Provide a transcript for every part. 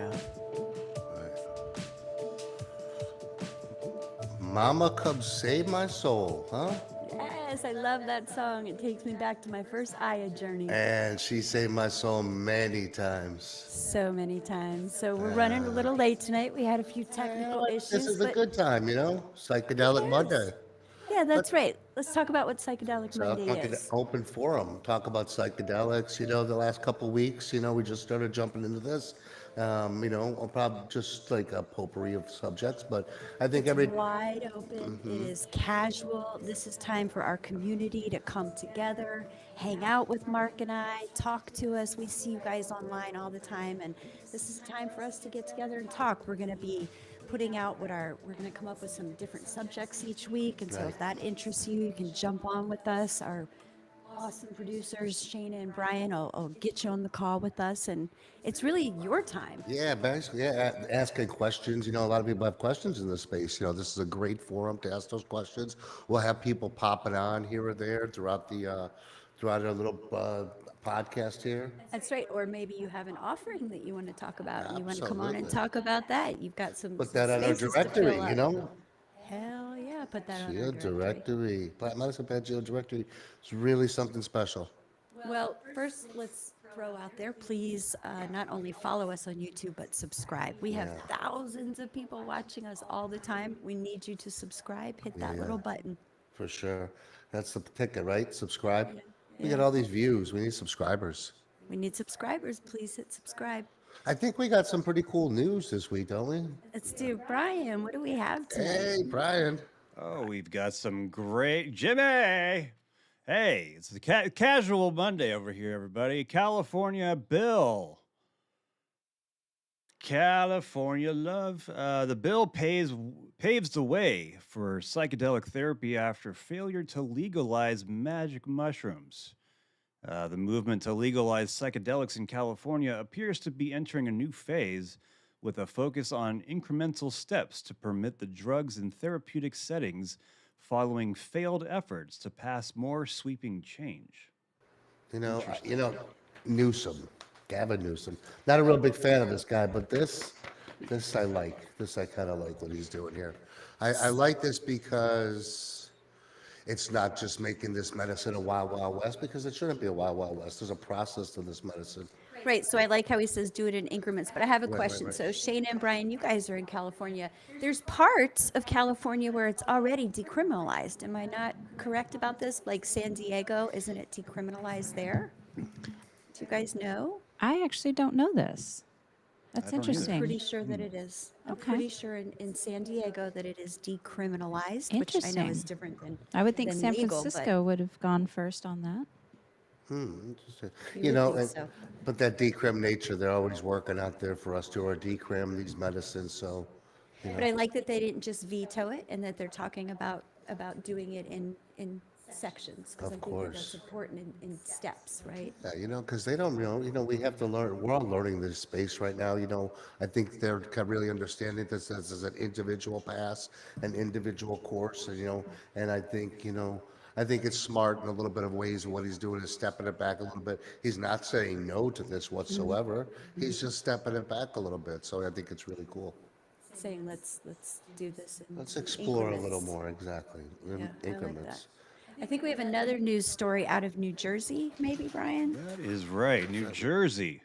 ayahuasca. Mama come save my soul, huh? Yes, I love that song. It takes me back to my first Aya journey And she saved my soul many times. so many times. So we're running a little late tonight. We had a few technical This issues, is a but good time, it Psychedelic Monday. is. Yeah, that's Let's right. Let's talk about what Psychedelic Monday talk an is. open forum. Talk about psychedelics. The last couple weeks, we just started jumping into this. I'll probably just like a potpourri of subjects, but I think It's every wide open. It is casual. This is time for our community to come together, hang out with Mark and I, talk to us. We see you guys online all the time, and this is time for us to get together and talk. We're going to be putting out we're going to come up with some different subjects each week. And so right. if that interests you, you can jump on with us. Our awesome producers, Shayna and Brian, will get you on the call with us. And it's really your time. Yeah, basically, yeah, asking questions. A lot of people have questions in this space. This is a great forum to ask those questions. We'll have people popping on here or there throughout our little podcast here. That's right. Or maybe you have an offering that you want to talk about and you want to come on and Absolutely. talk about that. You've got some, Put some that on our spaces to fill directory, up. Hell yeah, put that on our Geo directory. directory. Plant Medicine Pad Geo directory. It's really something special. Well, first, let's throw out there, please not only follow us on YouTube, but subscribe. We have Yeah. thousands of people watching us all the time. We need you to subscribe. Hit Yeah, that yeah, little button. for sure. That's the ticket, right? Subscribe. We Yeah. get all these views. We need subscribers. We need subscribers. Please hit subscribe. I think we got some pretty cool news this week, don't we? Let's do Brian. What do we have tonight? Hey, Brian. Oh, we've got some great Jimmy. Hey, it's the casual Monday over here, everybody. California bill. California love. The bill paves the way for psychedelic therapy after failure to legalize magic mushrooms. The movement to legalize psychedelics in California appears to be entering a new phase with a focus on incremental steps to permit the drugs in therapeutic settings following failed efforts to pass more sweeping change. Newsom, Gavin Newsom. Not a real big fan of this guy, but this I like. This I kind of like what he's doing here. I like this because it's not just making this medicine a wild, wild west, because it shouldn't be a wild, wild west. There's a process to this medicine. Right. So I like how he says do it in increments, but I have a Right, question. right. So Shane and Brian, you guys are in California. There's parts of California where it's already decriminalized. Am I not correct about this? Like San Diego, isn't it decriminalized there? Do you guys know? I actually don't know this. That's I don't either. interesting. Pretty sure that it is. I'm Okay. pretty sure in San Diego that it is decriminalized, which I know is Interesting. different than I would think than San legal, but Francisco would have gone first on that. Interesting. you would think so. But that decrim nature, they're always working out there for us to our decrim these medicines. So, But I like that they didn't just veto it and that they're talking about doing it in sections, because I Of think that that's course. important in steps, right? yeah, because they don't, we have to learn. We're all learning this space right now. I think they're really understanding this as an individual pass, an individual course, and I think it's smart in a little bit of ways. What he's doing is stepping it back a little bit. He's not saying no to this whatsoever. He's just stepping it back a little bit. So I think it's really cool. Saying let's do this in Let's explore a little increments. more, exactly, in Yeah, I like that. increments. I think we have another news story out of New Jersey, maybe, Brian? That is right. New Jersey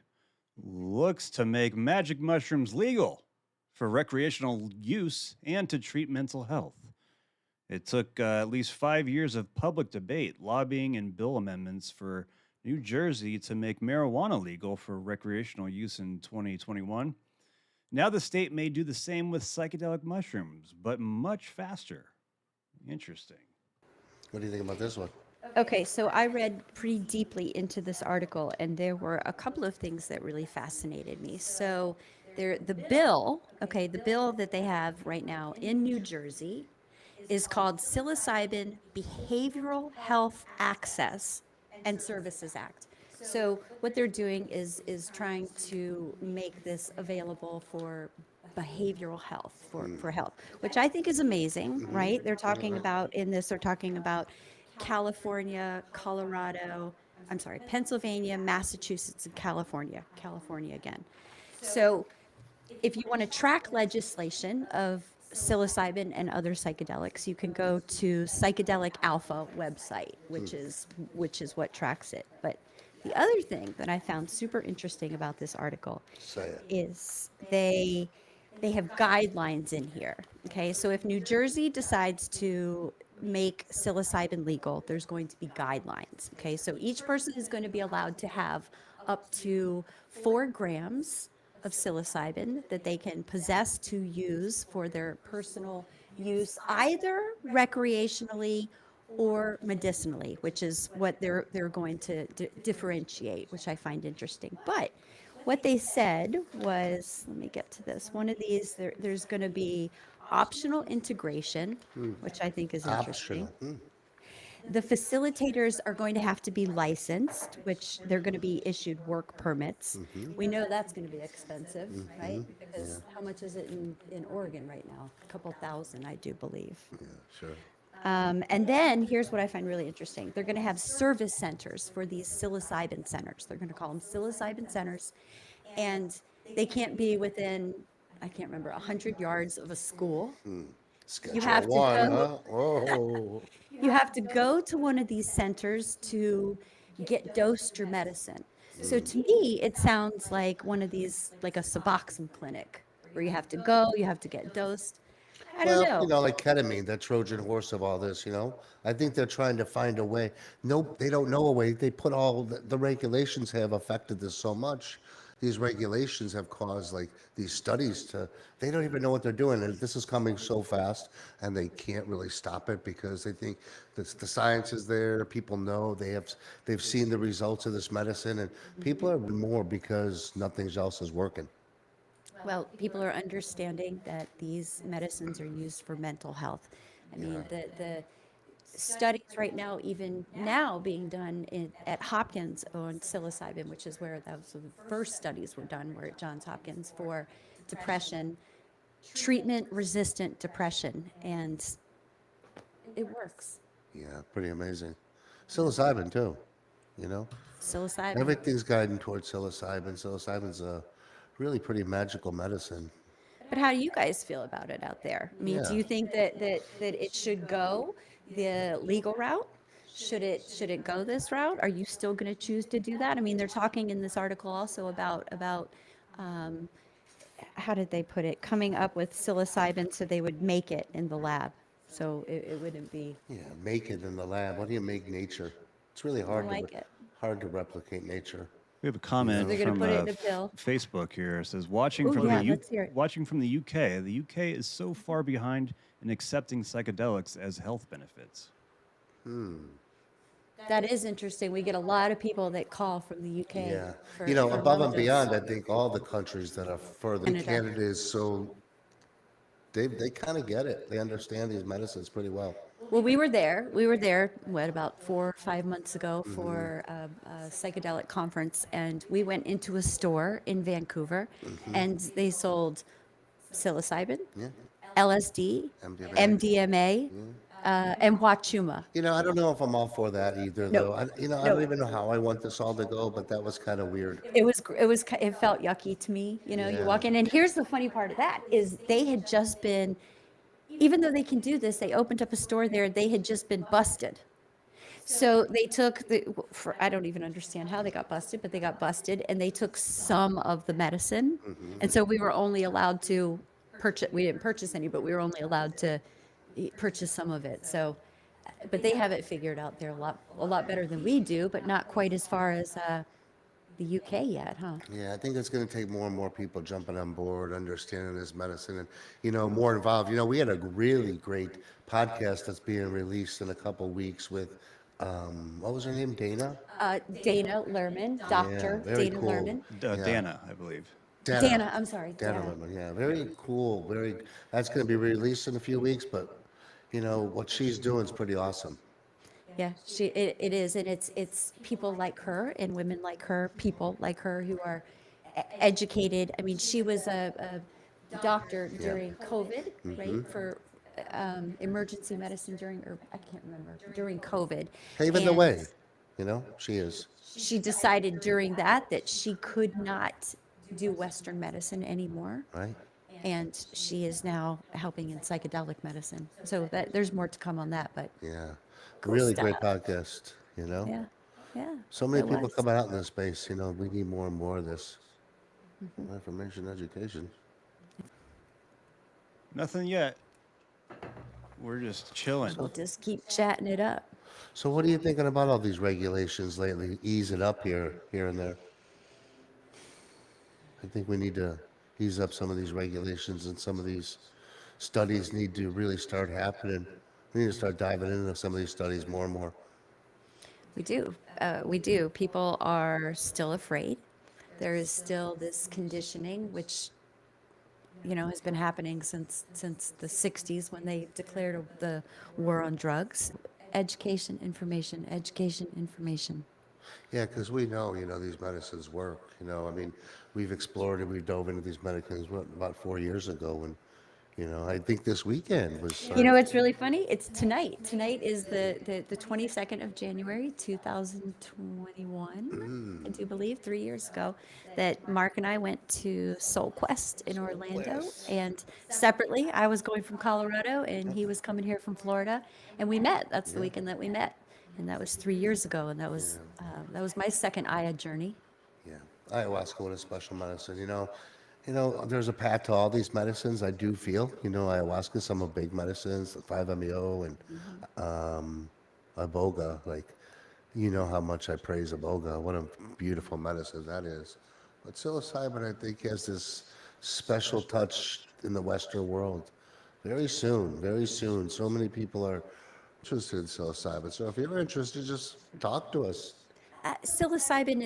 looks to make magic mushrooms legal for recreational use and to treat mental health. It took at least 5 years of public debate, lobbying, and bill amendments for New Jersey to make marijuana legal for recreational use in 2021. Now the state may do the same with psychedelic mushrooms, but much faster. Interesting. What do you think about this one? Okay, so I read pretty deeply into this article, and there were a couple of things that really fascinated me. So, the bill, okay, the bill that they have right now in New Jersey is called Psilocybin Behavioral Health Access and Services Act. So, what they're doing is trying to make this available for behavioral health, for health, which I think is amazing, right? They're talking about in this, they're talking about California, Colorado, I'm sorry, Pennsylvania, Massachusetts, and California again. So if you want to track legislation of psilocybin and other psychedelics, you can go to Psychedelic Alpha website, which is what tracks it. But the other thing that I found super interesting about this article Say it. is they have guidelines in here. Okay, so if New Jersey decides to make psilocybin legal, there's going to be guidelines. Okay, so each person is going to be allowed to have up to 4 grams of psilocybin that they can possess to use for their personal use, either recreationally or medicinally, which is what they're going to differentiate, which I find interesting. But what they said was, let me get to this. One of these, there's going to be optional integration, which I think is interesting. Optional. The facilitators are going to have to be licensed, which they're going to be issued work permits. We know that's going to be expensive, right? Because how much is it in Oregon right now? A couple thousand, I do believe. Yeah, sure. And then here's what I find really interesting. They're going to have service centers for these psilocybin centers. They're going to call them psilocybin centers. And they can't be within, I can't remember, 100 yards of a school. Schedule have to one, go- huh? Whoa. You have to go to one of these centers to get dosed your medicine. So to me, it sounds like one of these, like a Suboxone clinic, where you have to go, you have to get dosed. I don't Well, know. like ketamine, the Trojan horse of all this, I think they're trying to find a way. Nope, they don't know a way. They put all the regulations have affected this so much. These regulations have caused like these studies they don't even know what they're doing. And this is coming so fast and they can't really stop it because they think the science is there. People know they've seen the results of this medicine and people are more because nothing else is working. Well, people are understanding that these medicines are used for mental health. I mean, the studies right now, even now being done at Hopkins on psilocybin, which is where those the first studies were done, were at Johns Hopkins for depression, treatment-resistant depression, and it works. Yeah, pretty amazing. Psilocybin too, you know? Psilocybin. Everything's guiding towards psilocybin. Psilocybin's a really pretty magical medicine. But how do you guys feel about it out there? I mean, Yeah. do you think that it should go the legal route? Should it go this route? Are you still going to choose to do that? I mean, they're talking in this article also about um, how did they put it? Coming up with psilocybin so they would make it in the lab, so it wouldn't be. Yeah, make it in the lab. How do you make nature? It's really like it. hard to replicate nature. We have a comment They're gonna from put it in a pill. Facebook here. It says, watching Ooh, from yeah, the let's hear it. watching from the UK, the UK is so far behind in accepting psychedelics as health benefits. That is interesting. We get a lot of people that call from the UK. Yeah, for above and wellness. beyond, I think all the countries that are further. Canada. Canada is so they kind of get it. They understand these medicines pretty well. Well, we were there. What, about 4 or 5 months ago for a psychedelic conference, and we went into a store in Vancouver, and they sold psilocybin, Yeah. LSD, MDMA. MDMA, and Wachuma. I don't know if I'm all for that either, No. though. I don't even know how I want this all to go, but that was kind of weird. It felt yucky to me. You Yeah. walk in, and here's the funny part of that is they had just been, even though they can do this, they opened up a store there. They had just been busted. So they took I don't even understand how they got busted, but they got busted, and they took some of the medicine, and so we were only allowed to purchase. We didn't purchase any, but we were only allowed to purchase some of it. So, but they have it figured out there a lot better than we do, but not quite as far as the UK yet, huh? Yeah, I think it's going to take more and more people jumping on board, understanding this medicine, and more involved. We had a really great podcast that's being released in a couple weeks with, what was her name, Dana? Dana Lerman, Dr. very Dana cool. Lerman. Dana, I believe. Dana, I'm sorry. Dana Lerman, yeah, very cool. That's going to be released in a few weeks, but what she's doing is pretty awesome. Yeah, it is, and it's people like her and women like her, people like her who are educated. I mean, she was a doctor during COVID, right, for emergency medicine or I can't remember, during COVID. Paving the And way, she is. She decided during that she could not do Western medicine anymore. right? And she is now helping in psychedelic medicine. So that there's more to come on that, but Yeah. cool Really stuff. great podcast, you know? Yeah, yeah. So many it people was. coming out in this space, you know, we need more and more of this. Information education. Nothing yet. We're just chilling. We'll just keep chatting it up. So what are you thinking about all these regulations lately? Ease it up here and there. I think we need to ease up some of these regulations and some of these studies need to really start happening. We need to start diving into some of these studies more and more. We do. We do. People are still afraid. There is still this conditioning, which has been happening since the 60s when they declared the war on drugs. Education, information, education, information. Yeah, because we know, these medicines work. I mean, we've explored and we've dove into these medicines about 4 years ago, and I think this weekend was. It's really funny. It's tonight. Tonight is the 22nd of January, 2021, I do believe, 3 years ago, that Mark and I went to Soul Quest in Orlando. And separately, I was going from Colorado and he was coming here from Florida. And we met. That's the weekend that we met. And that was 3 years ago. And that was my second Aya journey. Yeah, ayahuasca was a special medicine. There's a path to all these medicines. I do feel, ayahuasca, some of big medicines, the 5-MeO and iboga. Like, how much I praise iboga. What a beautiful medicine that is. But psilocybin, I think, has this special touch in the Western world. Very soon, very soon. So many people are interested in psilocybin. So if you're interested, just talk to us. Psilocybin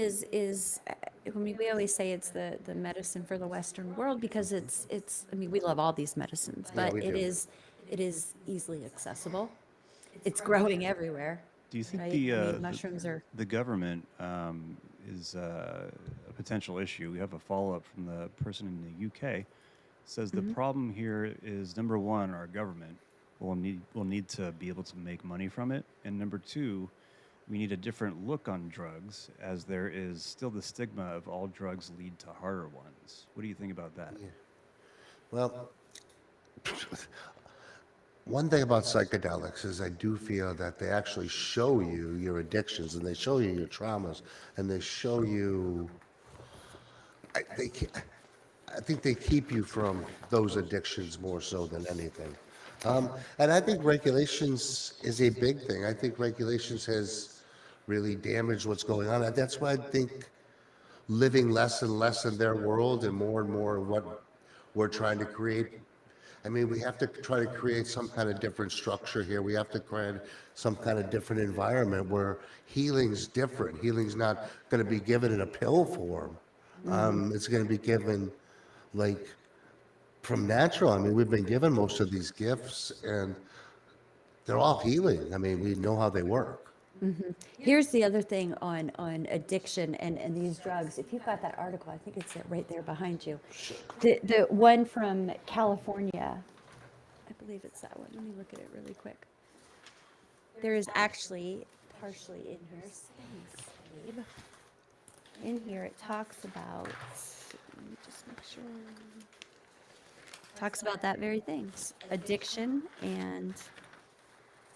I mean, we always say it's the medicine for the Western world because I mean, we love all these medicines, but we do. it is easily accessible. It's growing everywhere. Do you think Right? the I mean, mushrooms are. the government is a potential issue? We have a follow-up from the person in the UK. Says the problem here is, number one, our government will need to be able to make money from it, and number two, we need a different look on drugs, as there is still the stigma of all drugs lead to harder ones. What do you think about that? Well, one thing about psychedelics is I do feel that they actually show you your addictions and they show you your traumas and they show you. I think they keep you from those addictions more so than anything. And I think regulations is a big thing. I think regulations has really damaged what's going on. And that's why I think living less and less in their world and more what we're trying to create. I mean, we have to try to create some kind of different structure here. We have to create some kind of different environment where healing's different. Healing's not going to be given in a pill form. It's going to be given like from natural. I mean, we've been given most of these gifts and they're all healing. I mean, we know how they work. Here's the other thing on addiction and these drugs. If you've got that article, I think it's right there behind you. The one from California, I believe it's that one. Let me look at it really quick. There is actually partially in here. Thanks, babe. In here it talks about. Let me just make sure. Talks about that very things, addiction, and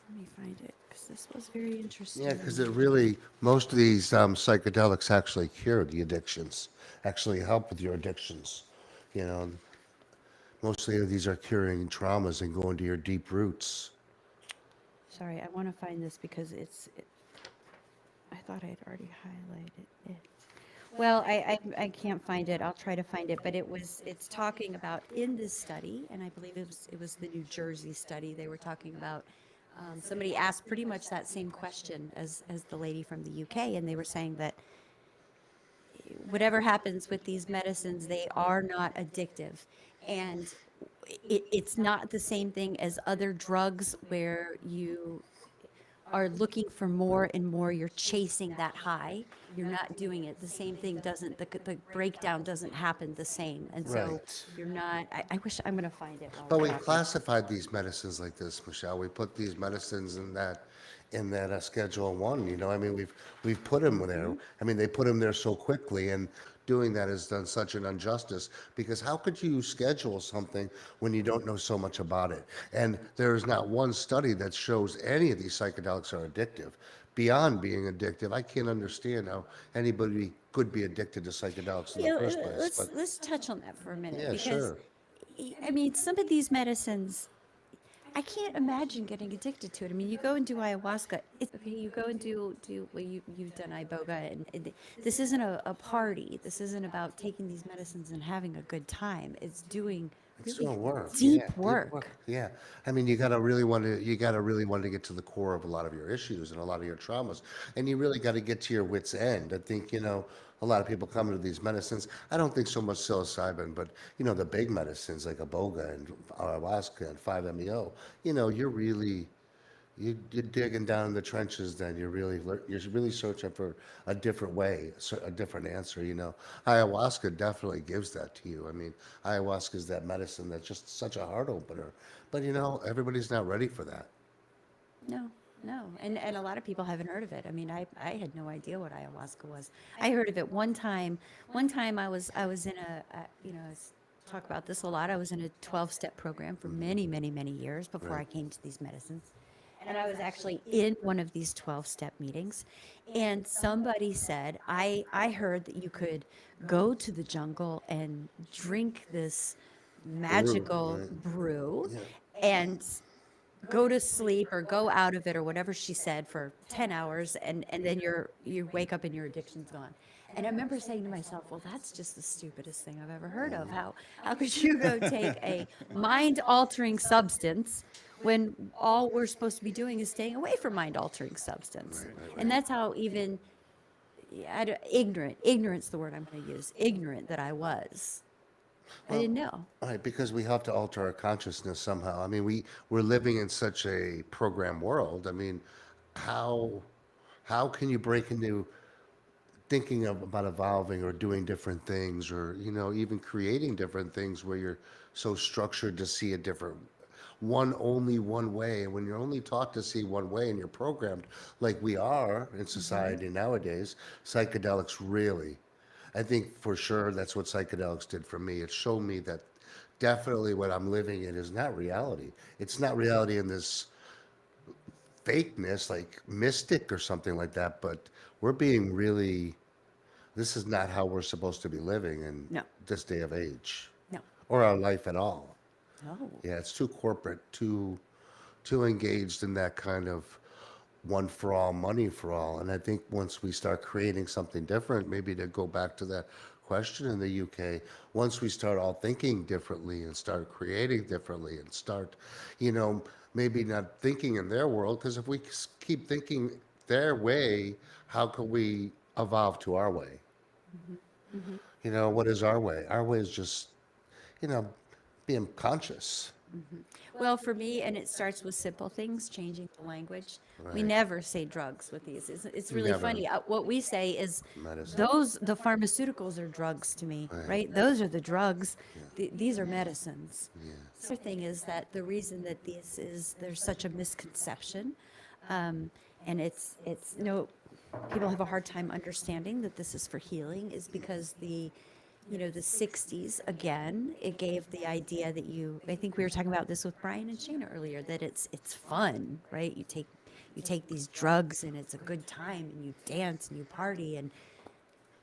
let me find it because this was very interesting. Yeah, because most of these psychedelics actually cure the addictions, actually help with your addictions. Mostly these are curing traumas and going to your deep roots. Sorry, I want to find this because I thought I'd already highlighted it. Well, I can't find it. I'll try to find it, but it's talking about in this study, and I believe it was the New Jersey study. They were talking about somebody asked pretty much that same question as the lady from the UK, and they were saying that whatever happens with these medicines, they are not addictive, and it's not the same thing as other drugs where you are looking for more and more. You're chasing that high. You're not doing it. The same thing doesn't, the breakdown doesn't happen the same. And so Right. you're not, I wish I'm going to find it. While But we're we talking. classified these medicines like this, Michelle. We put these medicines in that Schedule 1. I mean, we've put them there. I mean, they put them there so quickly, and doing that has done such an injustice, because how could you schedule something when you don't know so much about it? And there's not one study that shows any of these psychedelics are addictive. Beyond being addictive, I can't understand how anybody could be addicted to psychedelics in the You know, first place. But let's touch on that for a minute yeah, because sure. I mean, some of these medicines, I can't imagine getting addicted to it. I mean, you go and do ayahuasca. It's okay. You go and do well. You've done iboga, and this isn't a party. This isn't about taking these medicines and having a good time. It's doing It's really doing work. Yeah, deep deep work. work. Yeah. I mean, you gotta really want to get to the core of a lot of your issues and a lot of your traumas. And you really got to get to your wits' end. I think, a lot of people come to these medicines. I don't think so much psilocybin, but, the big medicines like iboga and ayahuasca and 5-MeO, you're digging down in the trenches. Then you're really searching for a different way, a different answer. Ayahuasca definitely gives that to you. I mean, ayahuasca is that medicine that's just such a heart opener. But everybody's not ready for that. No, no, and a lot of people haven't heard of it. I mean, I had no idea what ayahuasca was. I heard of it one time. One time I was in talk about this a lot. I was in a 12-step program for many, many, many years before Right. I came to these medicines. And I was actually in one of these 12-step meetings, and somebody said, I heard that you could go to the jungle and drink this Brew, magical right? brew Yeah. and go to sleep or go out of it or whatever she said for 10 hours, and then you wake up and your addiction's gone. And I remember saying to myself, well, that's just the stupidest thing I've ever heard of. How could you go take a mind altering substance when all we're supposed to be doing is staying away from mind altering substance? Right, right, And right. that's how even ignorance the word I'm going to use, ignorant that I was. I Well, didn't know. right, because we have to alter our consciousness somehow. I mean, we're living in such a program world. I mean, how how can you break into thinking about evolving or doing different things, or even creating different things, where you're so structured to see a different only one way? And when you're only taught to see one way and you're programmed like we are in society nowadays, psychedelics really, I think for sure that's what psychedelics did for me. It showed me that definitely what I'm living in is not reality. It's not reality in this fakeness like mystic or something like that, but we're being really, this is not how we're supposed to be living in No, this day of age, no, or our life at all. no. Yeah, it's too corporate, too engaged in that kind of one for all, money for all. And I think once we start creating something different, maybe to go back to that question in the UK, once we start all thinking differently and start creating differently and start, you know, maybe not thinking in their world, because if we keep thinking their way, how can we evolve to our way? Hmm. What is our way? Our way is just, you know, being conscious. Well, for me, and it starts with simple things, changing the language. We Right. never say drugs with these. It's really Never. funny. What we say is Medicine. the pharmaceuticals are drugs to me, Right. right? Those are the drugs. These are medicines. Yeah. The other thing is that the reason that there's such a misconception, and it's people have a hard time understanding that this is for healing, is because the 60s, again, it gave the idea that I think we were talking about this with Brian and Shana earlier, that it's fun, right? You take these drugs and it's a good time and you dance and you party,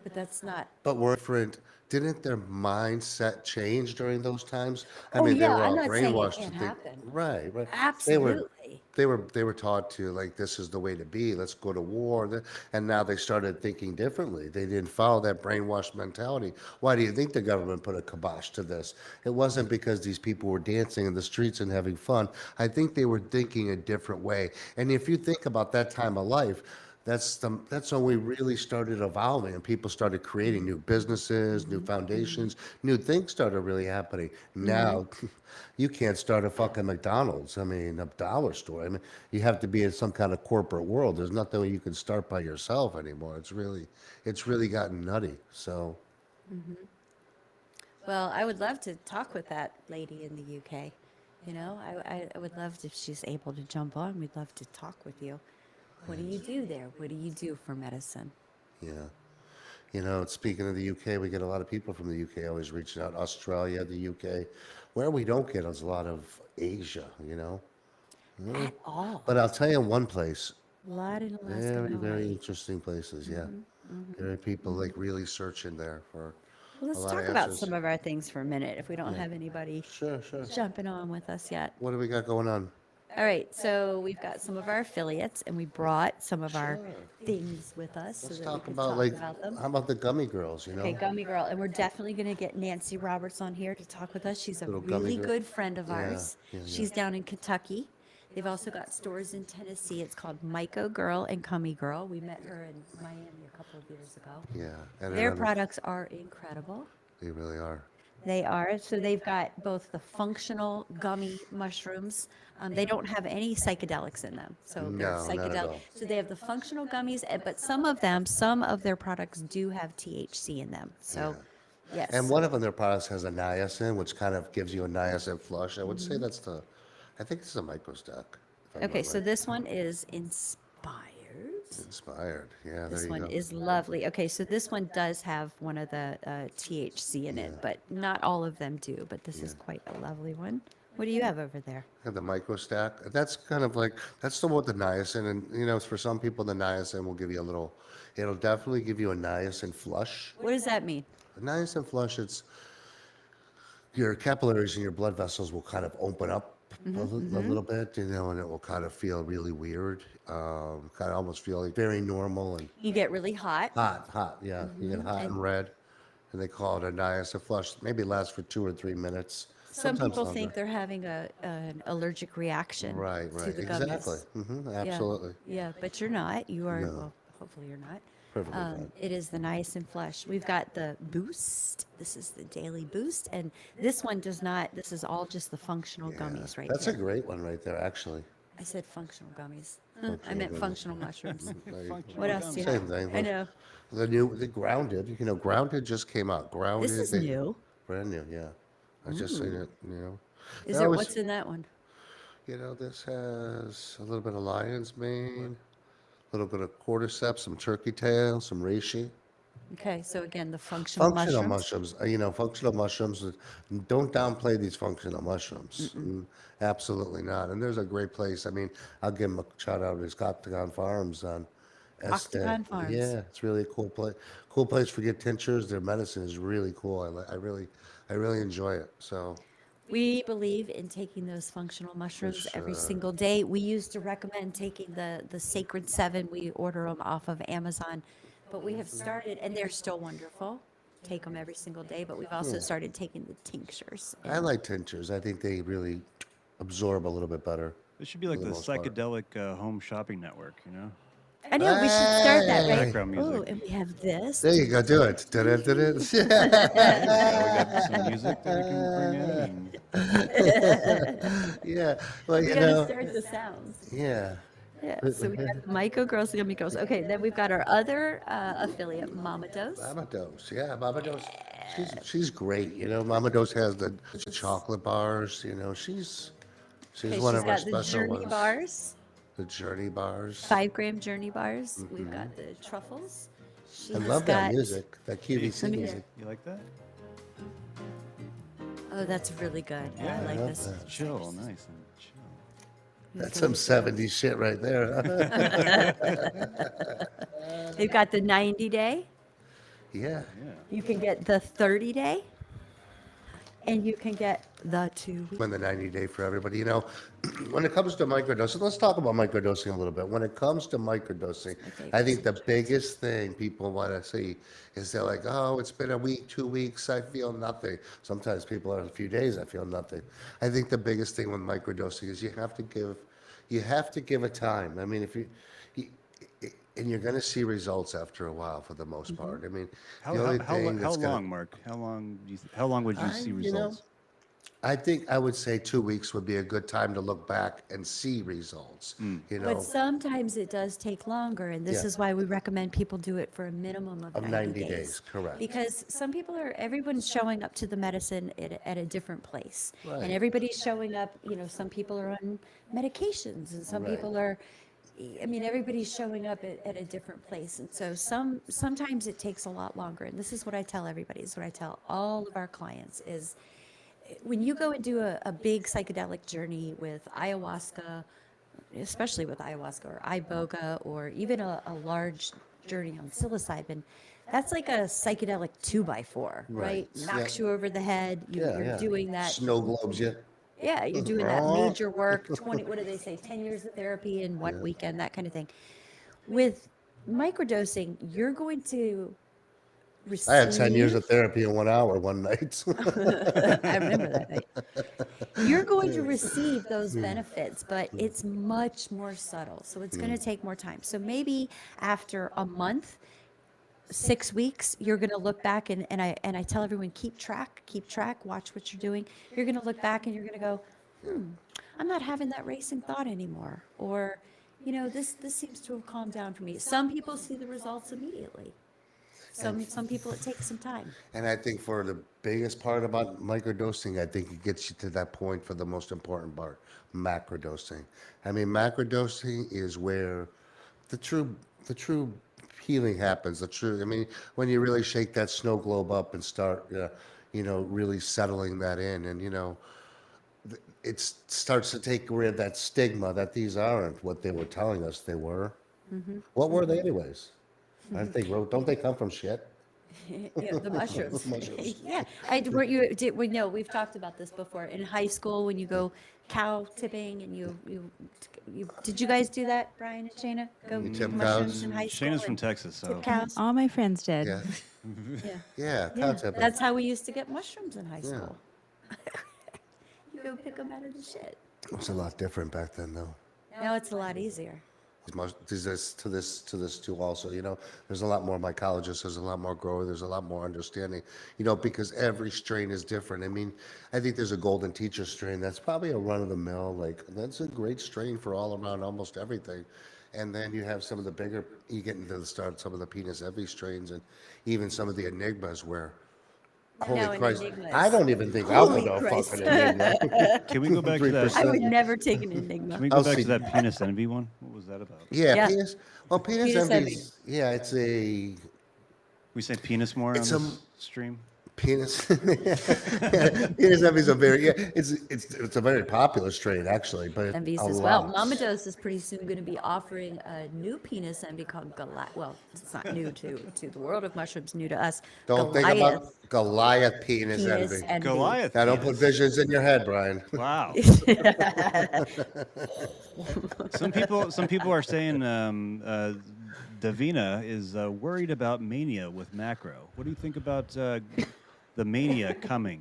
but that's not. But we're different. Didn't their mindset change during those times? I Oh mean, they yeah, were I'm all not saying it brainwashed to can't think, happen. right, right. They were, Absolutely. they were taught to, like, this is the way to be. Let's go to war. And now they started thinking differently. They didn't follow that brainwashed mentality. Why do you think the government put a kibosh to this? It wasn't because these people were dancing in the streets and having fun. I think they were thinking a different way. And if you think about that time of life, that's when we really started evolving, and people started creating new businesses, new foundations, new things started really happening. Hmm. Now, you can't start a fucking McDonald's. I mean, a dollar store. I mean, you have to be in some kind of corporate world. There's nothing you can start by yourself anymore. It's really gotten nutty. So, Well, I would love to talk with that lady in the UK. I would love if she's able to jump on. We'd love to talk with you. What do you do there? What do you do for medicine? yeah. You know, speaking of the UK, we get a lot of people from the UK always reaching out. Australia, the UK. Where we don't get is a lot of Asia, you know. At all. But I'll tell you one place, A lot in Alaska and very, very Hawaii. interesting places, yeah. There are people like really searching there for Well, a let's lot of talk about answers. some of our things for a minute if we don't have anybody Sure, sure. jumping on with us yet. What do we got going on? All right, so we've got some of our affiliates, and we brought some of our Sure. things with us so Let's that we talk could about talk like, about them. how about the gummy girls, you know? Okay, Gummy Girl, and we're definitely going to get Nancy Roberts on here to talk with us. She's a Little Gummy really Girl. good friend of Yeah, ours. yeah, yeah. She's down in Kentucky. They've also got stores in Tennessee. It's called Myco Girl and Gummy Girl. We met her in Miami a couple of years ago. Yeah. And Their then products are incredible. they really are. They are. So they've got both the functional gummy mushrooms. They don't have any psychedelics in them. So they're No, not at psychedelic. all. So they have the functional gummies, but some of them, some of their products do have THC in them. So yes. And one of them, their products has a niacin, which kind of gives you a niacin flush. I would Mm-hmm. say I think it's a microstack. if I'm Okay, not so right. this one is inspired. Inspired. Yeah, This there you one go. is lovely. Okay, so this one does have one of the THC in it, but not all of them do. But this is quite a lovely one. What do you have over there? Have the microstack. That's kind of like, that's the one with the niacin. And, you know, for some people, the niacin will give you a little, it'll definitely give you a niacin flush. What does that mean? A niacin flush, it's your capillaries and your blood vessels will kind of open up a little bit, you know, and it will kind of feel really weird. Kind of almost feel like very normal and You get really hot. hot, yeah. You get hot and red. And they call it a niacin flush. Maybe lasts for 2 or 3 minutes. Some sometimes people longer. think they're having an allergic reaction Right, to right. the gummies. Exactly. Yeah. Absolutely. Yeah, but you're not. You are, No. well, hopefully you're not. Perfectly fine. It is the niacin flush. We've got the boost. This is the daily boost. And this one does not, this is all just the functional gummies right That's here. a great one right there, actually. I said functional gummies. I Functional meant gummies. functional mushrooms. There you go. What else do you Same have? thing. I know. The Grounded, you know, Grounded just came out. Grounded. This is new. Brand new, yeah. I just seen it, you know. Is I there, always- what's in that one? You know, this has a little bit of lion's mane, a little bit of cordyceps, some turkey tail, some reishi. Okay, so again, the functional Functional mushrooms. mushrooms, you know, functional mushrooms, don't downplay these functional mushrooms. Absolutely not. And there's a great place. I mean, I'll give them a shout out. It's Octagon Farms on Estes. Octagon Farms. Yeah, it's really a cool place. Cool place for get tinctures. Their medicine is really cool. I really enjoy it. So We believe in taking those functional mushrooms every single day. We used to recommend taking the Sacred 7. We order them off of Amazon, but we have started, and they're still wonderful. Take them every single day, but we've also started taking the tinctures. I like tinctures. I think they really absorb a little bit better. This should be like For the the most part. psychedelic home shopping network, you know? I know, we should start that, right? Background music. Oh, and we have this. There you go. Do it. Da-da-da-da. Yeah, we got some music that we can bring in. And Yeah. Well, We you gotta know. start the sounds. Yeah. Yeah, so we have Myco Girls, Gummy Girls. Okay, then we've got our other affiliate, Mama Dose. Mama Dose, yeah, Mama Dose. She's great, you know. Mama Dose has the chocolate bars, you know. She's Okay, one she's of our got the special Journey ones. bars, The Journey bars. 5-gram Journey bars. We've got the truffles. She's I love that got- music, that QVC Let me hear music. you like that? Oh, that's really good. Yeah, I like love this. that. Chill, nice and chill. That's some 70s shit right there. They've got the 90-day. Yeah. Yeah. You can get the 30-day, and you can get the 2-week. And the 90-day for everybody. You know, when it comes to microdosing, let's talk about microdosing a little bit. When it comes to microdosing, I think the biggest thing people want to see is they're like, oh, it's been a week, 2 weeks, I feel nothing. Sometimes people are a few days, I feel nothing. I think the biggest thing with microdosing is you have to give it time. I mean, and you're going to see results after a while for the most part. I mean, How, the only how, how, thing lo- how that's gonna- long, Mark? How long would you see you know, results? I think I would say 2 weeks would be a good time to look back and see results. You know, But sometimes it does take longer, and this Yeah. is why we recommend people do it for a minimum of 90 days, correct. Because everyone's showing up to the medicine at a different place. Right. And everybody's showing up, some people are on medications, and some Right. people are, I mean, everybody's showing up at a different place. And so sometimes it takes a lot longer. And this is what I tell everybody, is what I tell all of our clients is when you go and do a big psychedelic journey with ayahuasca, especially with ayahuasca or iboga, or even a large journey on psilocybin, that's like a psychedelic 2x4, right? Knocks you over the head. You're doing that. Snow globes you. Yeah, you're doing that major work, 20, what do they say, 10 years of therapy in one weekend, that kind of thing. With microdosing, you're going to I had 10 years receive, of therapy in 1 hour one night. I remember that night. You're going to receive those benefits, but it's much more subtle. So it's going to take more time. So maybe after a month, 6 weeks, you're going to look back and I tell everyone, keep track, watch what you're doing. You're going to look back and you're going to go, I'm not having that racing thought anymore. Or, this seems to have calmed down for me. Some people see the results immediately. Some people, it takes some time. And I think for the biggest part about microdosing, I think it gets you to that point for the most important part, macrodosing. I mean, macrodosing is where the true healing happens. I mean, when you really shake that snow globe up and start, really settling that in, and it starts to take away that stigma that these aren't what they were telling us they were. What were they anyways? I think, don't they come from shit? Yeah, the mushrooms. Mushrooms. Yeah, we've talked about this before. In high school, when you go cow tipping and you did you guys do that, Brian and Shayna? Go tip mushrooms cows? in high school? Shayna's from and Texas, so tip cows? All my friends did. Yeah, Yeah. yeah, cow Yeah, tipping. that's how we used to get mushrooms in high school. You go pick them out of the shit. It was a lot different back then, though. Now it's a lot easier. To this too also, there's a lot more mycologists, there's a lot more growers, there's a lot more understanding, because every strain is different. I mean, I think there's a golden teacher strain that's probably a run of the mill, like that's a great strain for all around almost everything. And then you have some of the bigger, you get into the start, some of the penis heavy strains, and even some of the enigmas where, holy Now an Christ, enigma I is- don't even think I'll Holy go to a Christ. fucking enigma. can we go back to that? 3%. I would never take an enigma. Can we go I'll back see. to that penis envy one? What was that about? Yeah, Yeah. penis. Well, penis Penis envy. envy. Yeah, it's a We say penis more It's on this stream. penis. Penis envy is a very it's a very popular strain actually, but Envies a as well. lot. Mama Dose is pretty soon going to be offering a new penis envy called Goliath. Well, it's not new to the world of mushrooms, new to us. Don't think about Goliath penis penis envy. envy. Goliath. Now don't put penis. visions in your head, Brian. Wow. Some people are saying Davina is worried about mania with macro. What do you think about the mania coming?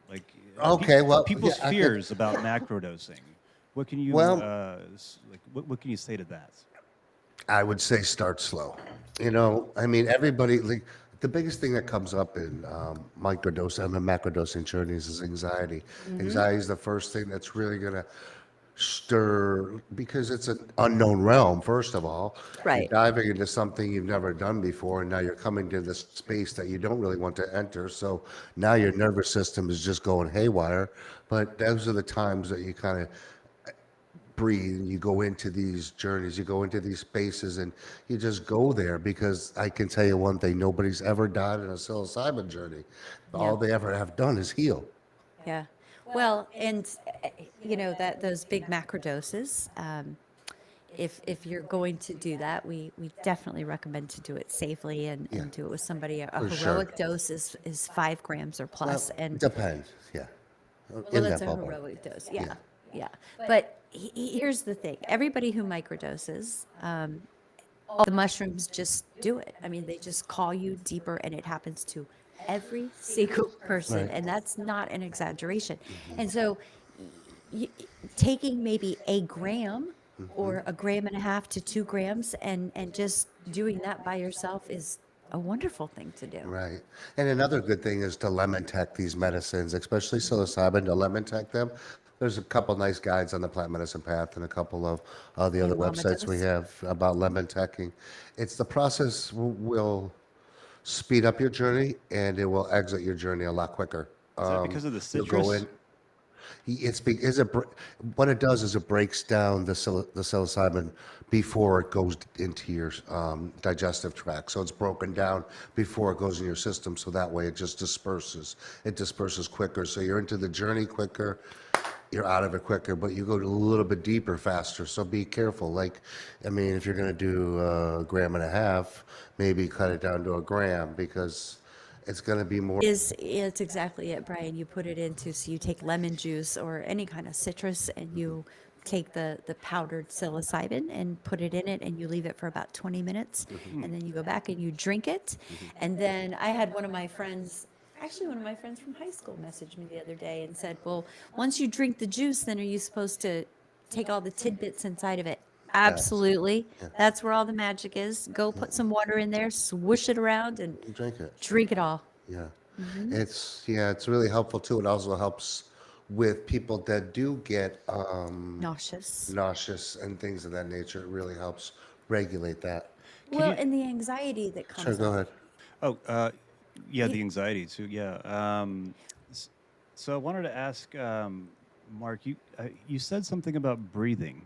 Like Okay, well, people's yeah, I think- fears about macrodosing. What can you Well- what can you say to that? I would say start slow. I mean, everybody, like, the biggest thing that comes up in microdosing and macrodosing journeys is anxiety. Anxiety is the first thing that's really going to stir, because it's an unknown realm, first of all. Right. You're diving into something you've never done before, and now you're coming to this space that you don't really want to enter. So now your nervous system is just going haywire. But those are the times that you kind of breathe and you go into these journeys, you go into these spaces, and you just go there, because I can tell you one thing: nobody's ever died in a psilocybin journey. All they ever have done is heal. Yeah. Well, and that those big macro doses, if you're going to do that, we definitely recommend to do it safely and do it with somebody. A For heroic sure. dose is 5 grams or plus, and Depends, yeah. well, In that's that a ballpark. heroic dose. Yeah. But here's the thing: everybody who microdoses, the mushrooms just do it. I mean, they just call you deeper, and it happens to every single person, and that's not an exaggeration. And so, taking maybe a gram or a gram and a half to 2 grams, and just doing that by yourself is a wonderful thing to do. Right. And another good thing is to lemon tech these medicines, especially psilocybin, to lemon tech them. There's a couple nice guides on the Plant Medicine Path and a couple of the other Mama websites we Dose. have about lemon teching. It's the process will speed up your journey, and it will exit your journey a lot quicker. Is that because of the You'll go citrus? in. What it does is it breaks down the psilocybin before it goes into your digestive tract. So it's broken down before it goes in your system. So that way it just disperses. It disperses quicker. So you're into the journey quicker. You're out of it quicker, but you go a little bit deeper faster. So be careful. Like, I mean, if you're going to do a gram and a half, maybe cut it down to a gram because it's going to be more. It's exactly it, Brian. You put it into, so you take lemon juice or any kind of citrus and you take the powdered psilocybin and put it in it and you leave it for about 20 minutes and then you go back and you drink it. And then I had one of my friends, actually one of my friends from high school, messaged me the other day and said, well, once you drink the juice, then are you supposed to take all the tidbits inside of it? Absolutely. That's where all the magic is. Go put some water in there, swoosh it around and Drink it. drink it all. Yeah. It's really helpful too. It also helps with people that do get nauseous and things of that nature. It really helps regulate that. Well, and the anxiety that comes Sure, go up. Oh, yeah, the anxiety too. Yeah. So I wanted to ask, Mark, you said something about breathing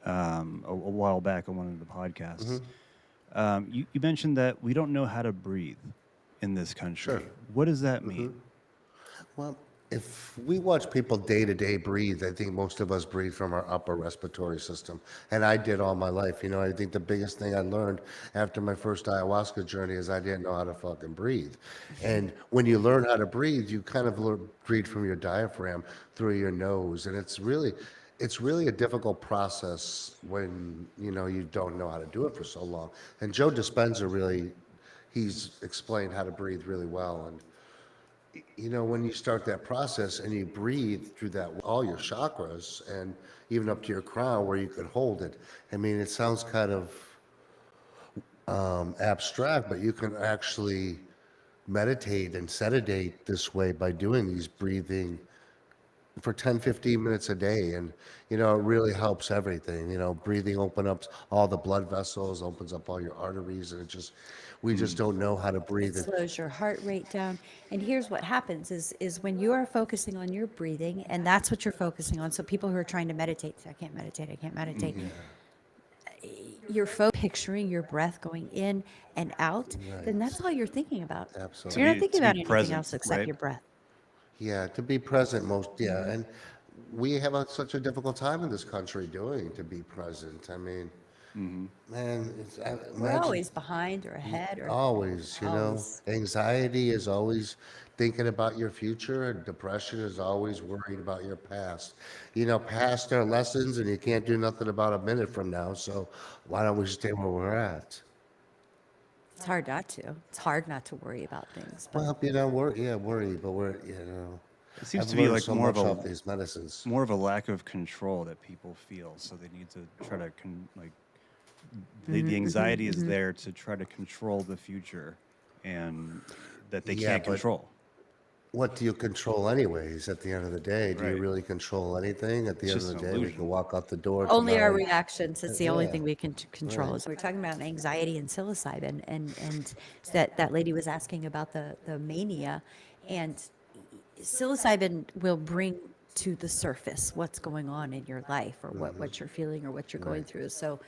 a while back on one of the podcasts. You mentioned that we don't know how to breathe in this country. Sure. What does that mean? Well, if we watch people day to day breathe, I think most of us breathe from our upper respiratory system. And I did all my life. You know, I think the biggest thing I learned after my first ayahuasca journey is I didn't know how to fucking breathe. And when you learn how to breathe, you kind of breathe from your diaphragm through your nose. And it's really a difficult process when, you know, you don't know how to do it for so long. And Joe Dispenza he's explained how to breathe really well. And you know, when you start that process and you breathe through that, all your chakras and even up to your crown where you can hold it. I mean, it sounds kind of abstract, but you can actually meditate and sedate this way by doing these breathing for 10, 15 minutes a day. And, you know, it really helps everything. You know, breathing opens up all the blood vessels, opens up all your arteries, and we just don't know how to breathe. It slows your heart rate down. And here's what happens is when you are focusing on your breathing, and that's what you're focusing on. So people who are trying to meditate say, I can't meditate. You're picturing your breath going in and out, then that's all you're thinking about. Absolutely. You're not To thinking be about anything present, else except right? your breath. Yeah, to be present and we have such a difficult time in this country to be present. I mean, man, We're always behind or ahead or always, you know, always. anxiety is always thinking about your future, and depression is always worried about your past. You know, past are lessons, and you can't do nothing about a minute from now. So why don't we stay where we're at? It's hard not to. It's hard not to worry about things. But Well, you know, worry, but you know, It seems I've to be learned like so more much of off a these medicines. more of a lack of control that people feel, so they need to try to the anxiety is there to try to control the future, and that they Yeah, can't but control. What do you control anyways at the end of the day? Do you Right. really control anything? At the It's end of just the an day, we illusion. can walk out the door only our tonight. reactions. It's the only Yeah, thing we can control. right. So we're talking about anxiety and psilocybin, and that lady was asking about the mania, and psilocybin will bring to the surface what's going on in your life or what you're feeling or what you're going through. So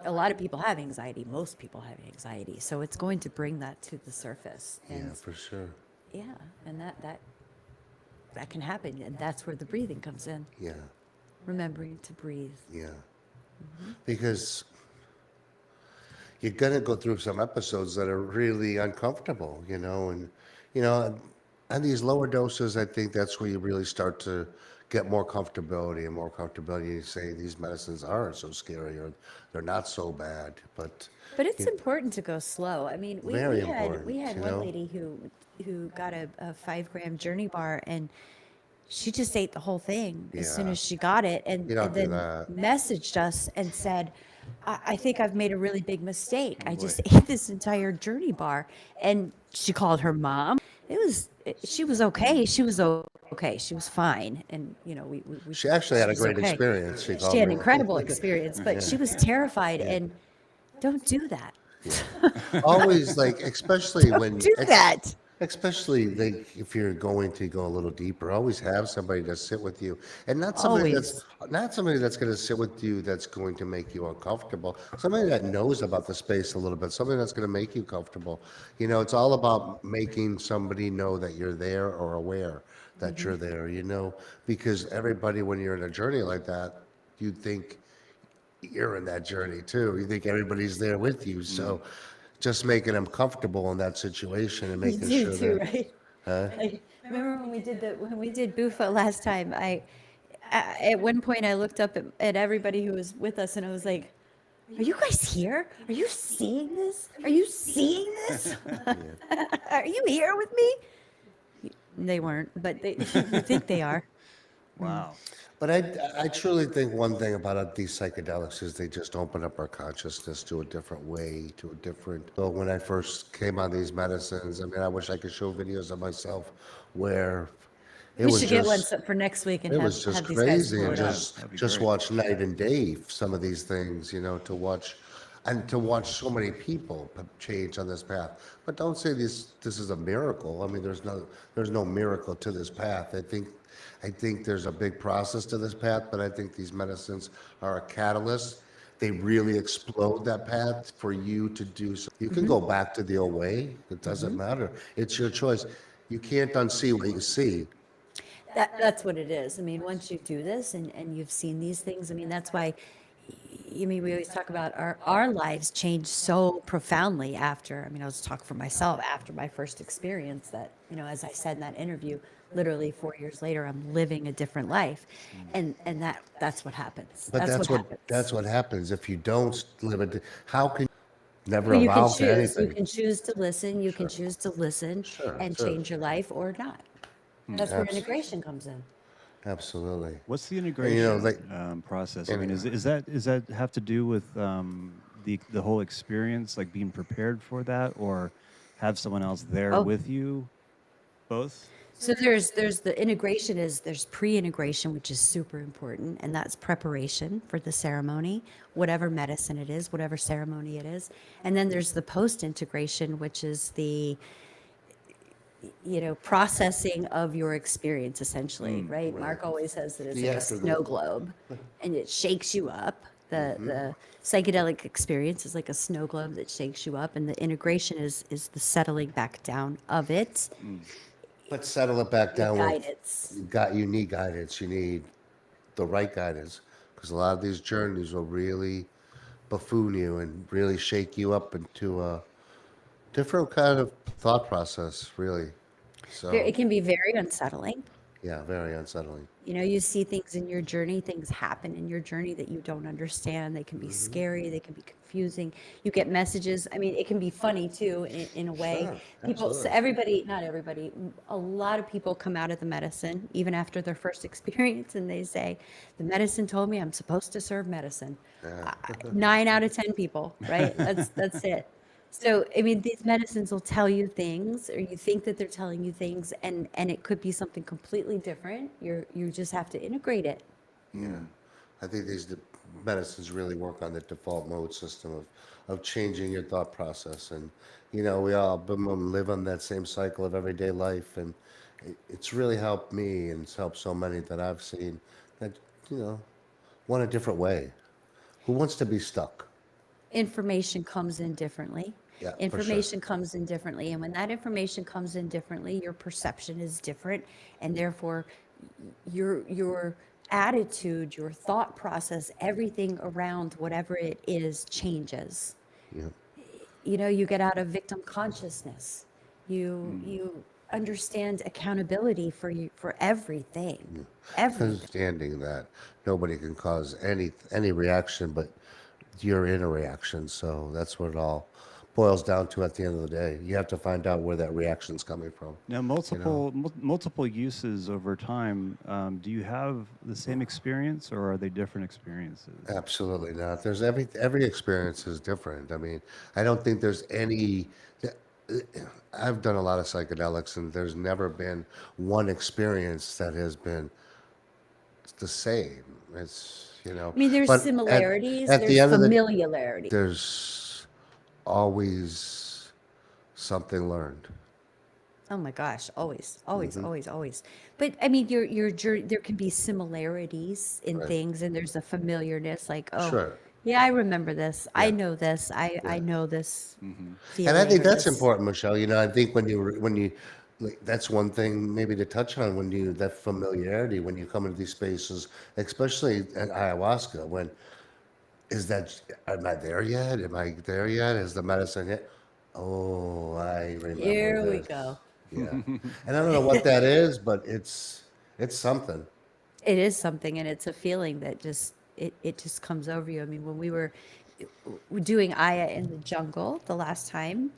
a lot of people have anxiety. Most people have anxiety. So it's going to bring that to the surface. And Yeah, for sure. yeah, and that can happen. And that's where the breathing comes in. Yeah, Remembering to breathe. yeah. Because you're gonna go through some episodes that are really uncomfortable, you know, and you know, and these lower doses, I think that's where you really start to get more comfortability and more comfortability. You say these medicines aren't so scary or they're not so bad, but But it's important to go slow. I mean, Very we had important, you one know? lady who got a 5 gram journey bar, and she just ate the whole thing as soon Yeah. as she got it, and, You don't and do then that. messaged us and said, I think I've made a really big mistake. I just ate this entire journey bar. And she called her mom. She was okay. She was okay. She was fine. And, you know, She actually had a she's great okay. experience. She She called had an me. incredible experience, but she was terrified. Yeah. And don't do that. Always like, especially when Do that. Especially like if you're going to go a little deeper, always have somebody to sit with you, and Always. not somebody that's going to sit with you that's going to make you uncomfortable. Somebody that knows about the space a little bit, somebody that's going to make you comfortable. It's all about making somebody know that you're there or aware that you're there. Because everybody, when you're in a journey like that, you think you're in that journey too. You think everybody's there with you, so just making them comfortable in that situation and You making do sure too, that. right? Huh? Like, remember when we did Bufo last time? At one point I looked up at everybody who was with us and I was like, "Are you guys here? Are you seeing this? Are you seeing this? Are you here with me?" They weren't, but they you think they are. Wow. But I truly think one thing about these psychedelics is they just open up our consciousness to a different way, to a different. So when I first came on these medicines, I mean, I wish I could show videos of myself where it We was should get one just for next week and it was just have these guys crazy, blow and it up. Yeah, just that'd be just great. watch night and day some of these things, to watch so many people change on this path. But don't say this is a miracle. I mean, there's no miracle to this path. I think there's a big process to this path, but I think these medicines are a catalyst. They really explode that path for you to do so. You can go back to the old way. It doesn't matter. It's your choice. You can't unsee what you see. That's what it is. I mean, once you do this and you've seen these things, I mean, that's why, we always talk about our lives change so profoundly after, I mean, I'll just talk for myself after my first experience that, as I said in that interview, literally 4 years later, I'm living a different life. And that's what happens. But That's what that's what happens. that's what happens if you don't live it. How can you never Well, you can evolve to choose. You anything? can choose to listen. You can Sure, choose to listen sure, and sure. change your life or not. That's where Abs- integration comes in. Absolutely. What's the And integration like, process? I and, mean, is that have to do with the whole experience, like being prepared for that, or have someone else there Oh, with you? Both. so there's the integration there's pre-integration, which is super important, and that's preparation for the ceremony, whatever medicine it is, whatever ceremony it is. And then there's the post-integration, which is the processing of your experience essentially, right? right. Mark always says that it's The like a after the. snow globe and it shakes you up. The psychedelic experience is like a snow globe that shakes you up, and the integration is the settling back down of it, But settle it back with down with. guidance. You need guidance. You need the right guidance, because a lot of these journeys will really buffoon you and really shake you up into a different kind of thought process. Really. So It can be very unsettling. yeah, very unsettling. You see things in your journey, things happen in your journey that you don't understand. They can be scary, they can be confusing. You get messages. I mean, it can be funny too, in a way. Sure, So absolutely. everybody, not everybody, a lot of people come out of the medicine, even after their first experience, and they say, the medicine told me I'm supposed to serve medicine. 9 out of 10 people, right? That's it. So, I mean, these medicines will tell you things, or you think that they're telling you things, and it could be something completely different. You just have to integrate it. I think medicines really work on the default mode system of changing your thought process. And, we all live on that same cycle of everyday life. And it's really helped me, and it's helped so many that I've seen that, you know, want a different way. Who wants to be stuck? Information comes in differently. Yeah, for sure. Information comes in differently, and when that information comes in differently, your perception is different, and therefore your attitude, your thought process, everything around whatever it is changes. Yeah. You get out of victim consciousness. You understand accountability for everything. Everything. Understanding that nobody can cause any reaction, but you're in a reaction. So that's what it all boils down to at the end of the day. You have to find out where that reaction's coming from. Now, multiple uses over time. Do you have the same experience, or are they different experiences? Absolutely not. There's every experience is different. I mean, I don't think there's any. I've done a lot of psychedelics, and there's never been one experience that has been the same. I mean, there's but similarities, at the there's end of the familiarity. there's always something learned. Oh my gosh, always, always, Mm-hmm. always, always. But I mean, there can be similarities in Right. things, and there's a familiarness, like, oh, Sure. yeah, I remember this. I Yeah. know this. I Yeah. know this And I feeling think or that's this. important, Michelle. You know, I think when you like, that's one thing maybe to touch on when you that familiarity when you come into these spaces, especially at ayahuasca. When is that? Am I there yet? Am I there yet? Is the medicine hit? Oh, I remember Here we this. go. Yeah, and I don't know what that is, but it's something. It is something, and it's a feeling that it just comes over you. I mean, when we were doing Aya in the jungle the last time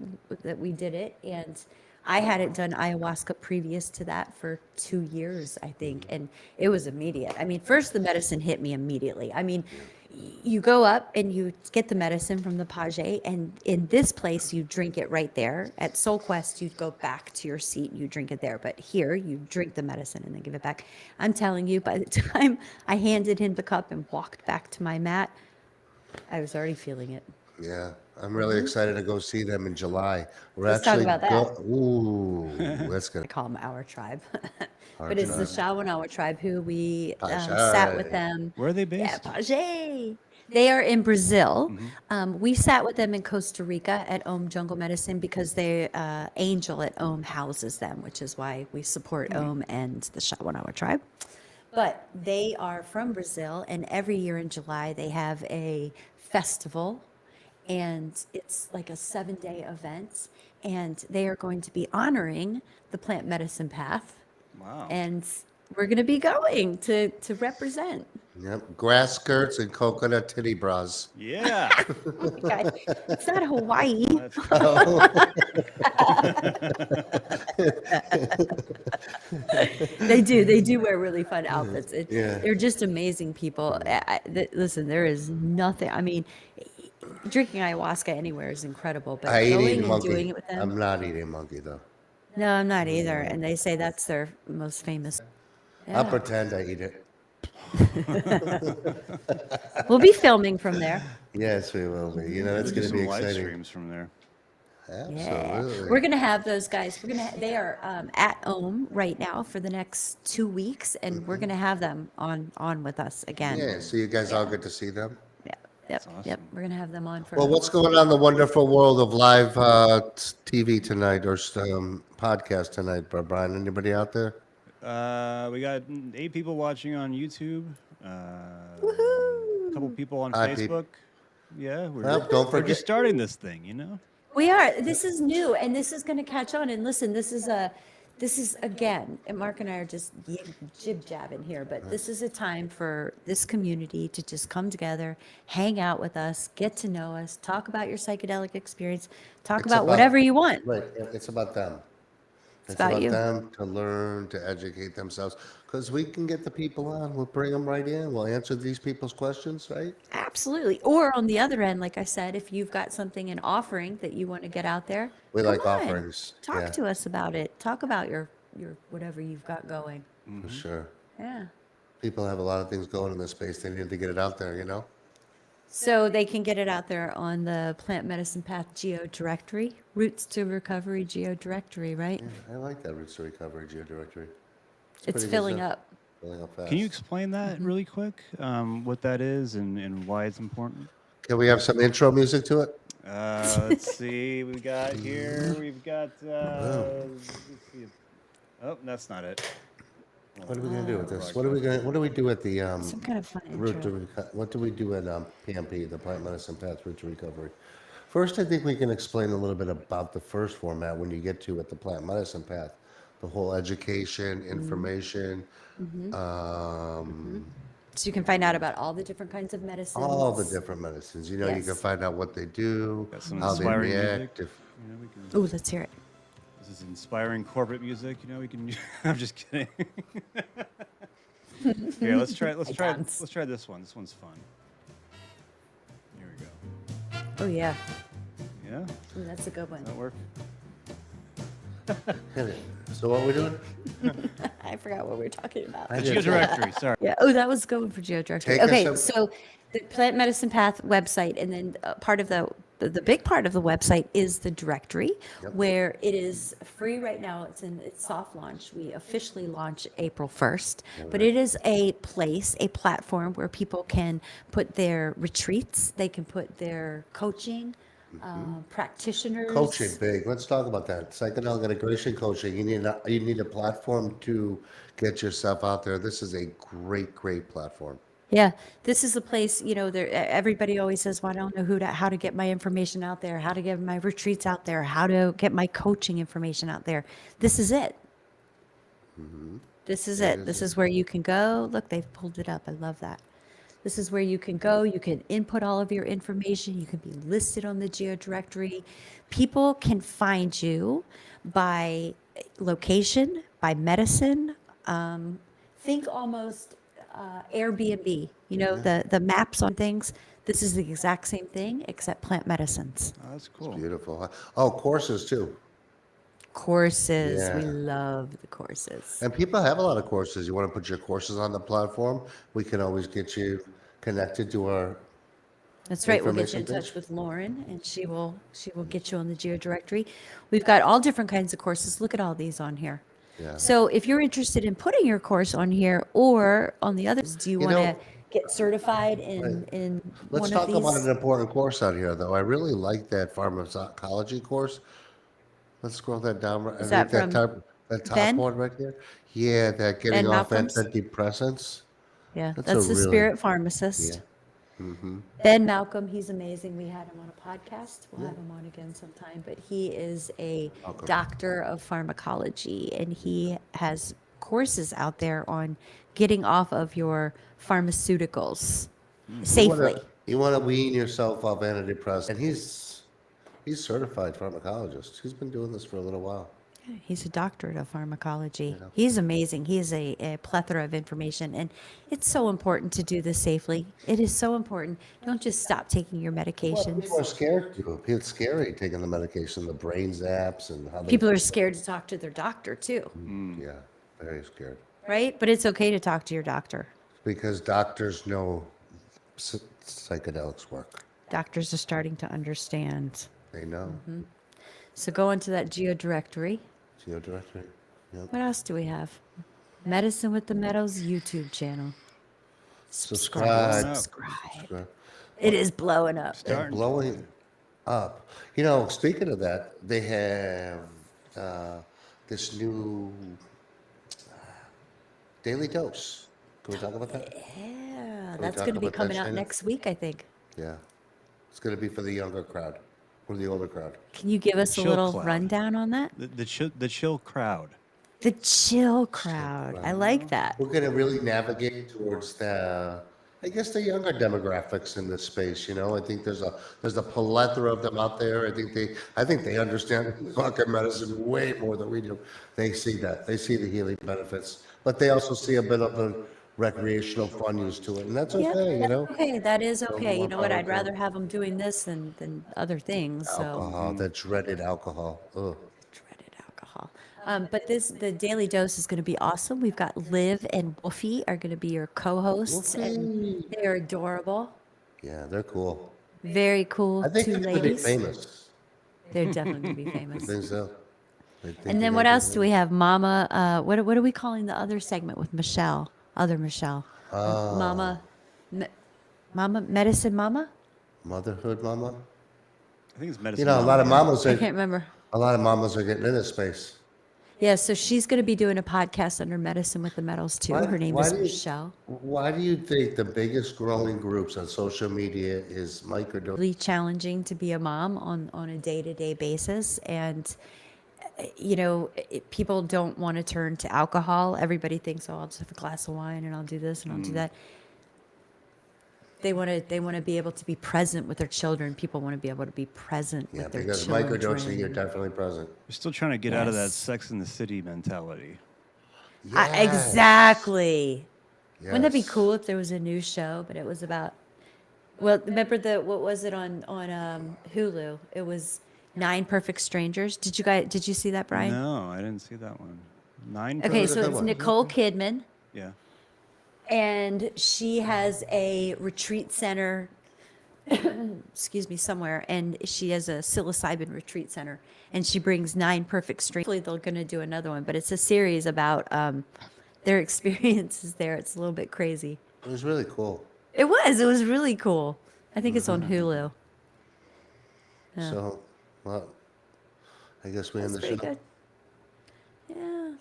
that we did it, and I hadn't done ayahuasca previous to that for 2 years, I think, and it was immediate. I mean, first the medicine hit me immediately. I mean, you go up and you get the medicine from the page, and in this place you drink it right there. At Soul Quest, you go back to your seat and you drink it there, but here you drink the medicine and then give it back. I'm telling you, by the time I handed him the cup and walked back to my mat, I was already feeling it. Yeah, I'm really excited to go see them in July. We're Let's talk actually about go. that. Ooh, that's gonna I call them our tribe, our but it's the tribe. Shawanawa tribe who we sat with Pashai. them. Where are they Yeah, based? Page. They are in Brazil. Mm-hmm. We sat with them in Costa Rica at Om Jungle Medicine because they Angel at Om houses them, which is why we support Om and the Shawanawa tribe. But they are from Brazil, and every year in July they have a festival, and it's like a 7-day event, and they are going to be honoring the plant medicine path, Wow. and we're going to be going to represent. Yep, grass skirts and coconut titty bras. Yeah. Oh my gosh, it's not Hawaii. That's They do wear really fun outfits. Yeah. They're just amazing people. Listen, there is nothing. I mean, drinking ayahuasca anywhere is incredible, but I eat going eating and doing monkey. it with them. I'm not eating monkey though. No, I'm not either. And they say that's their most famous. I'll Yeah. pretend I eat it. We'll be filming from there. Yes, we will be. You know, it's do going to be some live exciting. streams from there. Yeah. Absolutely. We're gonna have those guys. They are at Ohm right now for the next 2 weeks, and we're gonna have them on with us again. Yeah, so you guys all get to see them. Yep. Yep. Yep. We're gonna have them on for. Well, what's going on in the wonderful world of live TV tonight or podcast tonight, Brian? Anybody out there? We got 8 people watching on YouTube. A couple people on Hi, peop- Facebook. Yeah, Well, don't we're forget. just starting this thing, you know. We are. This is new, and this is going to catch on. And listen, this is again, and Mark and I are just jib jabbing here, but this is a time for this community to just come together, hang out with us, get to know us, talk about your psychedelic experience, talk It's about about- whatever you want. Right, it's about them. It's about about you. them to learn, to educate themselves. Because we can get the people on, we'll bring them right in, we'll answer these people's questions, right? Absolutely. Or on the other end, like I said, if you've got something in offering that you want to get out there, We come like on, offerings, Talk yeah. to us about it. Talk about your whatever you've got going. For sure. Yeah. People have a lot of things going in this space, they need to get it out there, you know? So they can get it out there on the Plant Medicine Path Geo Directory, Roots to Recovery Geo Directory, right? I like that Roots to Recovery Geo Directory. It's pretty good filling stuff. up. Filling up fast. Can you explain that really quick? What that is and why it's important? Can we have some intro music to it? Let's see. We've got here. We've got. Let's see. Oh, that's not it. What are we gonna do with this? What do we do at the Some kind of fun Route to intro. what do we do at PMP, the Plant Medicine Path Route to Recovery? First, I think we can explain a little bit about the first format when you get to at the Plant Medicine Path, the whole education, information, So you can find out about all the different kinds of medicines. all the different medicines. You know, you can Yes. find out what they do, Got some how they inspiring react. music. You know, we can. Oh, let's hear it. This is inspiring corporate music. You know, we can. I'm just kidding. Here, let's try. Let's try. dance. Let's try this one. This one's fun. Here we go. Oh yeah. Yeah, Ooh, that's a good one. does that work? Hit it. So what we doing? I forgot what we were talking about. I Geo did- directory. Sorry. Yeah. Oh, that was going for Geo Directory. Take us Okay, some- so the Plant Medicine Path website, and then part of the the big part of the website is the directory, where it is free right now. It's in its soft launch. We officially launch April 1st, but it is a place, a platform where people can put their retreats, they can put their coaching, practitioners. Coaching, big. Let's talk about that. Psychedelic integration coaching. You need a platform to get yourself out there. This is a great platform. Yeah, this is a place, everybody always says, well, I don't know how to get my information out there, how to get my retreats out there, how to get my coaching information out there. This is it. This is it. This is where you can go. Look, they've pulled it up. I love that. This is where you can go. You can input all of your information. You can be listed on the geo directory. People can find you by location, by medicine. Think almost Airbnb, the maps on things. This is the exact same thing, except plant medicines. Oh, that's cool. Beautiful. Oh, courses too. Courses. We Yeah. love the courses. And people have a lot of courses. You want to put your courses on the platform, we can always get you connected to our That's right. We'll get you in information touch page. with Lauren, and she will get you on the geo directory. We've got all different kinds of courses. Look at all these on here. Yeah. So if you're interested in putting your course on here or on the others, do you You want to know- get certified in Let's one of talk about these? an important course out here, though. I really like that pharmacology course. Let's scroll that down. Is that from that top Ben? one right there? Yeah, that getting Ben off Malcolm's? antidepressants. Yeah, That's that's a the really- spirit pharmacist. Ben Malcolm, he's amazing. We had him on a podcast. We'll have him on again sometime. But he is a doctor of pharmacology, and he has courses out there on getting off of your pharmaceuticals safely. You want to wean yourself off antidepressants. And he's certified pharmacologist. He's been doing this for a little while. He's a doctorate of pharmacology. He's amazing. He is a plethora of information, and it's so important to do this safely. It is so important. Don't just stop taking your Well, medications. people are scared to. It's scary taking the medication, the brain zaps, and how they. People are scared to talk to their doctor too, Yeah, very scared. right? But it's okay to talk to your doctor. Because doctors know psychedelics work. Doctors are starting to understand. They know. So go into that geo directory. Geo directory. Yep. What else do we have? Medicine with the Meadows YouTube channel. Subscribe. Subscribe. It is blowing up. And blowing up. Speaking of that, they have this new daily dose. Can we talk about that? Yeah, we that's talk going to be about that, coming out Shayna? next week, I think. Yeah. It's going to be for the younger crowd, or the older crowd. Can you give us a chill little cloud. rundown on that? The chill crowd. The chill crowd. I like that. We're going to really navigate towards the younger demographics in this space. I think there's a plethora of them out there. I think they understand fucking medicine way more than we do. They see that. They see the healing benefits, but they also see a bit of the recreational fun use to it, and that's Yeah, okay. that's okay. That is okay. more You know what? I'd power to rather have them doing this than other things. So Alcohol, that dreaded alcohol. Ugh. dreaded alcohol. But the daily dose is going to be awesome. We've got Liv and Wolfie are going to be your co-hosts, and they are adorable. Yeah, they're cool. Very cool. I think Two they're going to be ladies. famous. They're definitely going to be I famous. think so. And then what else do we have? Mama, what are we calling the other segment with Michelle? Other Michelle. Mama, Mama, Medicine Mama? Motherhood, mama. I think it's medicine. A lot of mamas I are can't remember. getting into space. Yeah, so she's going to be doing a podcast under Medicine with the Metals too. Her name is do you- Michelle. Why do you think the biggest growing groups on social media is microdosing? Really challenging to be a mom on a day-to-day basis, and people don't want to turn to alcohol. Everybody thinks, oh, I'll just have a glass of wine and I'll do this and I'll do that. They want to be able to be present with their children. People want to be able to be present Yeah, with their because children. microdosing, you're definitely present. We're still trying to get out of that Yes. Sex in the City mentality. Exactly. Wouldn't that be Yes. cool if there was a new show, but it was about? Well, remember what was it on Hulu? It was Nine Perfect Strangers. Did you see that, Brian? No, I didn't see that one. Nine. Okay, was a so good it's one. Nicole Kidman, Yeah. and she has a retreat center excuse me, somewhere, and she has a psilocybin retreat center, and she brings 9 perfect strangers. Hopefully they're going to do another one, but it's a series about their experiences there. It's a little bit crazy. It was really cool. It was really cool. I think it's on Hulu. Yeah. So, well, I guess we end That's the pretty show. good. Yeah.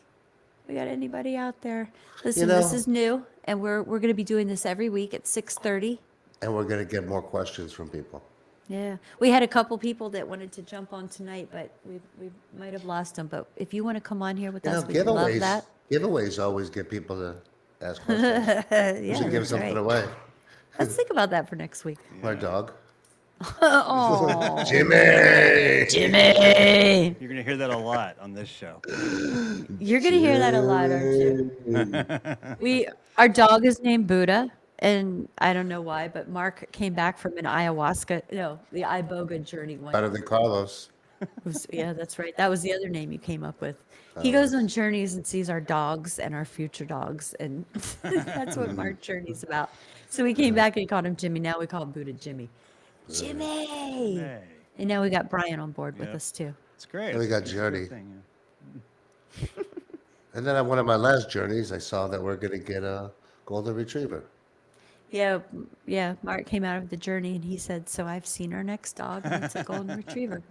We got anybody out there? Listen, know- this is new, and we're going to be doing this every week at 6:30. And we're gonna get more questions from people. Yeah, we had a couple people that wanted to jump on tonight, but we might have lost them. But if you want to come on here with You know, us, we would love giveaways. that. Giveaways always get people to ask questions. We Yeah, should give that's something right. away. Let's think about that for next week. My dog. Oh, Jimmy. Jimmy, You're gonna hear that a lot on this show. you're gonna hear that a lot, aren't you? Our dog is named Buddha, and I don't know why, but Mark came back from an the iboga journey one. Better than Carlos. Yeah, that's right. That was the other name you came up with. He goes on journeys and sees our dogs and our future dogs, and that's what Mark Journey's about. So we came back and called him Jimmy. Now we call him Buddha Jimmy. Jimmy! Hey, And now we got Brian on board with Yep. us too. it's great. And we got It's a good Jody. thing, And then on one of my last journeys, I saw that we're gonna get a golden retriever. Yeah, yeah. Mark came out of the journey and he said, "So I've seen our next dog, and it's a golden retriever."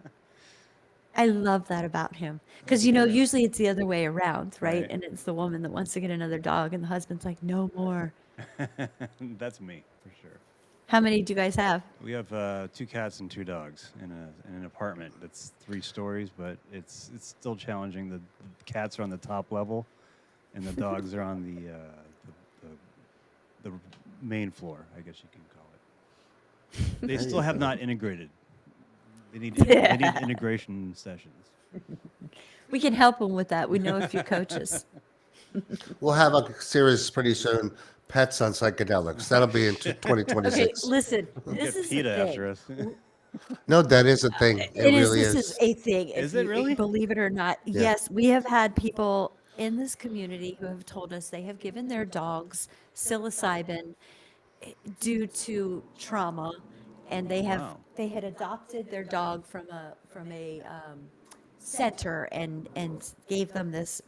I love that about him because usually it's the other way around, right? Right. And it's the woman that wants to get another dog, and the husband's like, "No more." yeah. That's me for sure. How many do you guys have? We have 2 cats and 2 dogs in an apartment that's 3 stories, but it's still challenging. The cats are on the top level, and the dogs are on the main floor, I guess you can call it. They still have not integrated. They need integration sessions. We can help them with that. We know a few coaches. We'll have a series pretty soon. Pets on psychedelics. That'll be in Okay, 2026. listen. Get This is PETA the thing. after us. No, that is a thing. It It is. really This is. is a thing. Is it really? Believe it or not. Yeah. Yes, we have had people in this community who have told us they have given their dogs psilocybin due to trauma, and they had adopted their dog from a setter and gave them this